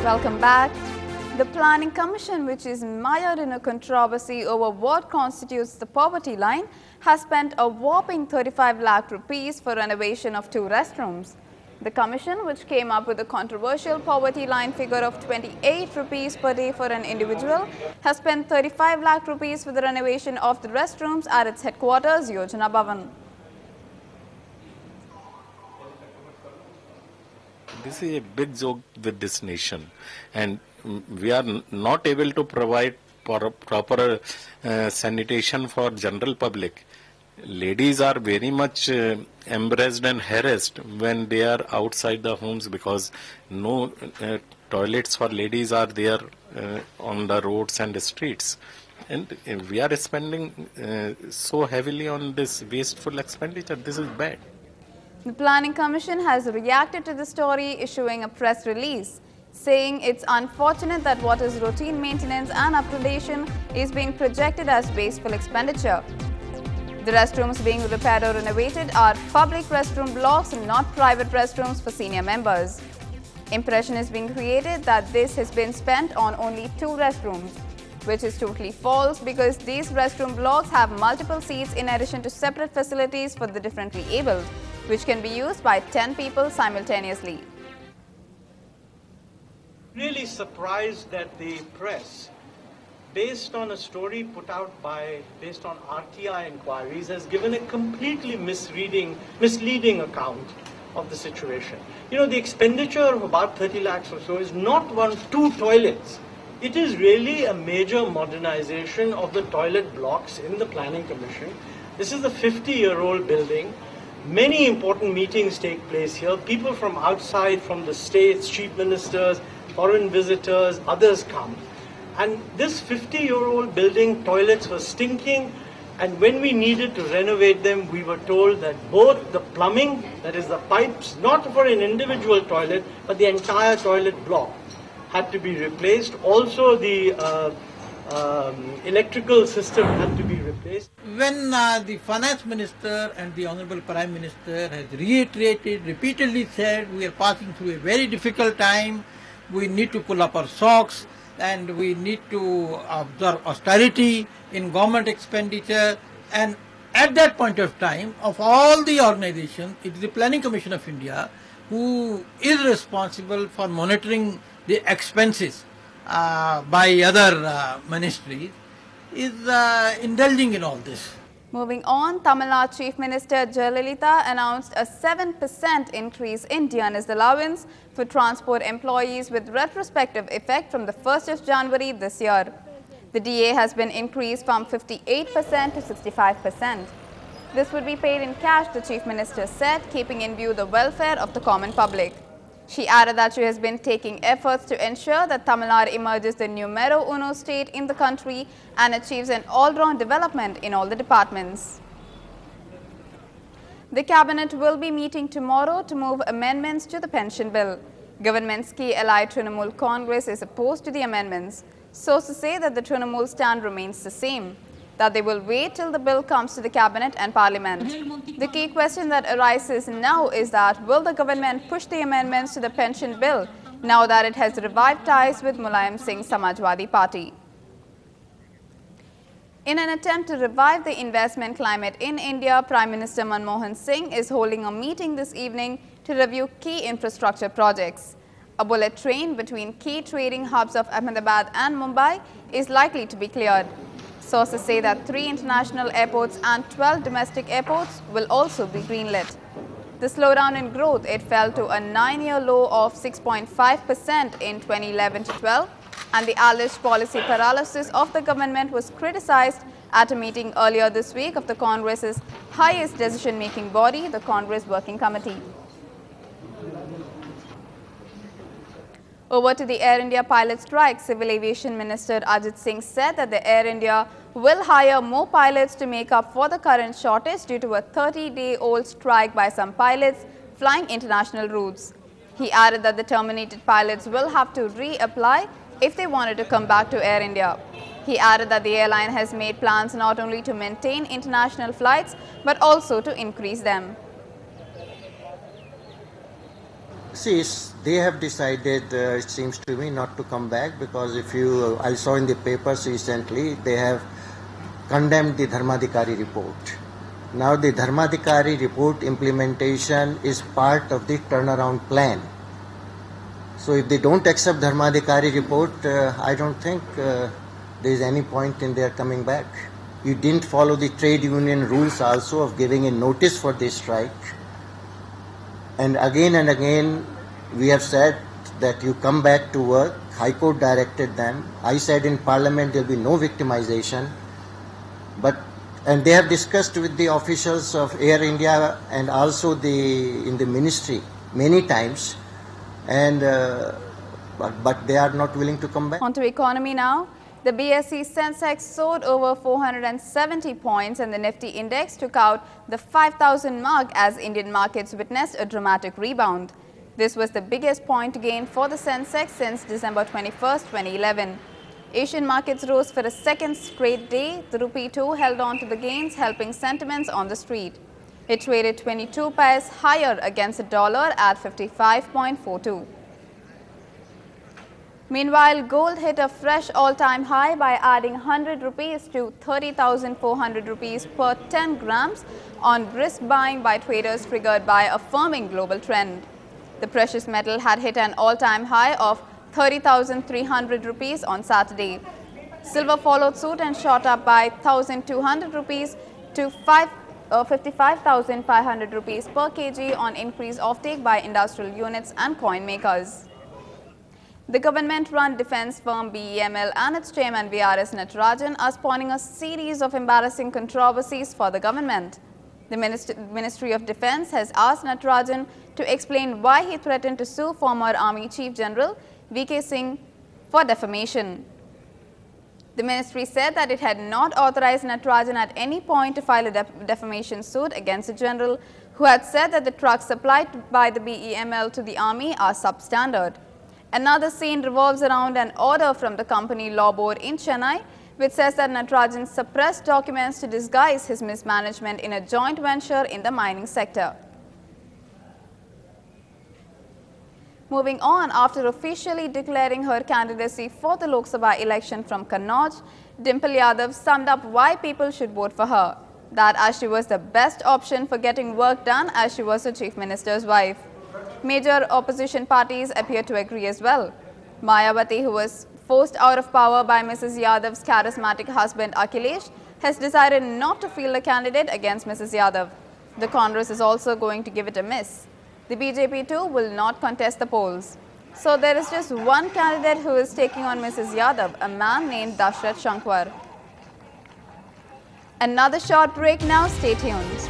Welcome back. The Planning Commission, which is mired in a controversy over what constitutes the poverty line, has spent a whopping 35 lakh rupees for renovation of 2 restrooms. The commission, which came up with a controversial poverty line figure of 28 rupees per day for an individual, has spent 35 lakh rupees for the renovation of the restrooms at its headquarters, Yojana Bhavan. This is a big joke with this nation, and we are not able to provide proper sanitation for general public. Ladies are very much embarrassed and harassed when they are outside the homes because no toilets for ladies are there on the roads and the streets. And we are spending so heavily on this wasteful expenditure. This is bad. The Planning Commission has reacted to the story, issuing a press release, saying it's unfortunate that what is routine maintenance and upgradation is being projected as wasteful expenditure. The restrooms being repaired or renovated are public restroom blocks and not private restrooms for senior members. Impression is being created that this has been spent on only 2 restrooms, which is totally false because these restroom blocks have multiple seats in addition to separate facilities for the differently abled, which can be used by 10 people simultaneously. Really surprised that the press, based on a story put out based on RTI inquiries, has given a completely misleading account of the situation. You know, the expenditure of about 30 lakhs or so is not 2 toilets. It is really a major modernization of the toilet blocks in the Planning Commission. This is a 50-year-old building. Many important meetings take place here. People from outside, from the states, chief ministers, foreign visitors, others come. And this 50-year-old building, toilets were stinking, and when we needed to renovate them, we were told that both the plumbing, that is the pipes, not for an individual toilet, but the entire toilet block, had to be replaced. Also the electrical system had to be replaced. When the finance minister and the honorable prime minister has repeatedly said, we are passing through a very difficult time, we need to pull up our socks and we need to observe austerity in government expenditure, and at that point of time, of all the organizations, it is the Planning Commission of India who is responsible for monitoring the expenses by other ministries, is indulging in all this. Moving on, Tamil Nadu Chief Minister Jayalalitha announced a 7% increase in DNS allowance for transport employees with retrospective effect from the 1st of January this year. The DA has been increased from 58% to 65%. This would be paid in cash, the Chief Minister said, keeping in view the welfare of the common public. She added that she has been taking efforts to ensure that Tamil Nadu emerges the numero uno state in the country and achieves an all-round development in all the departments. The Cabinet will be meeting tomorrow to move amendments to the pension bill. Government's key ally Trinamool Congress is opposed to the amendments. Sources say that the Trinamool stand remains the same, that they will wait till the bill comes to the Cabinet and Parliament. The key question that arises now is that will the government push the amendments to the pension bill now that it has revived ties with Mulayam Singh's Samajwadi Party? In an attempt to revive the investment climate in India, Prime Minister Manmohan Singh is holding a meeting this evening to review key infrastructure projects. A bullet train between key trading hubs of Ahmedabad and Mumbai is likely to be cleared. Sources say that 3 international airports and 12 domestic airports will also be greenlit. The slowdown in growth, it fell to a 9-year low of 6.5% in 2011-12, and the alleged policy paralysis of the government was criticized at a meeting earlier this week of the Congress's highest decision-making body, the Congress Working Committee. Over to the Air India pilot strike, Civil Aviation Minister Ajit Singh said that the Air India will hire more pilots to make up for the current shortage due to a 30-day-old strike by some pilots flying international routes. He added that the terminated pilots will have to reapply if they wanted to come back to Air India. He added that the airline has made plans not only to maintain international flights but also to increase them. See, they have decided, it seems to me, not to come back, because if you, I saw in the papers recently, they have condemned the Dharmadhikari report. Now the Dharmadhikari report implementation is part of the turnaround plan. So if they don't accept Dharmadhikari report, I don't think there is any point in their coming back. You didn't follow the trade union rules also of giving a notice for this strike. And again, we have said that you come back to work. High Court directed them. I said in Parliament there will be no victimization. And they have discussed with the officials of Air India and also in the ministry many times. And but they are not willing to come back. On to economy now. The BSE Sensex soared over 470 points and the Nifty index took out the 5,000 mark as Indian markets witnessed a dramatic rebound. This was the biggest point gain for the Sensex since December 21st, 2011. Asian markets rose for a second straight day. The rupee too held on to the gains, helping sentiments on the street. It traded 22 paise higher against the dollar at 55.42. Meanwhile, gold hit a fresh all-time high by adding 100 rupees to 30,400 rupees per 10 grams on brisk buying by traders triggered by a firming global trend. The precious metal had hit an all-time high of 30,300 rupees on Saturday. Silver followed suit and shot up by 1,200 rupees to 55,500 rupees per kg on increased offtake by industrial units and coin makers. The government-run defence firm BEML and its chairman VRS Natarajan are spawning a series of embarrassing controversies for the government. The Ministry of Defence has asked Natarajan to explain why he threatened to sue former Army Chief General VK Singh for defamation. The ministry said that it had not authorized Natarajan at any point to file a defamation suit against the general, who had said that the trucks supplied by the BEML to the army are substandard. Another scene revolves around an order from the company law board in Chennai, which says that Natarajan suppressed documents to disguise his mismanagement in a joint venture in the mining sector. Moving on, after officially declaring her candidacy for the Lok Sabha election from Kannauj, Dimple Yadav summed up why people should vote for her. That as she was the best option for getting work done as she was the Chief Minister's wife. Major opposition parties appear to agree as well. Mayawati, who was forced out of power by Mrs. Yadav's charismatic husband Akhilesh, has decided not to field a candidate against Mrs. Yadav. The Congress is also going to give it a miss. The BJP too will not contest the polls. So there is just one candidate who is taking on Mrs. Yadav, a man named Dashrath Shankwar. Another short break now, stay tuned.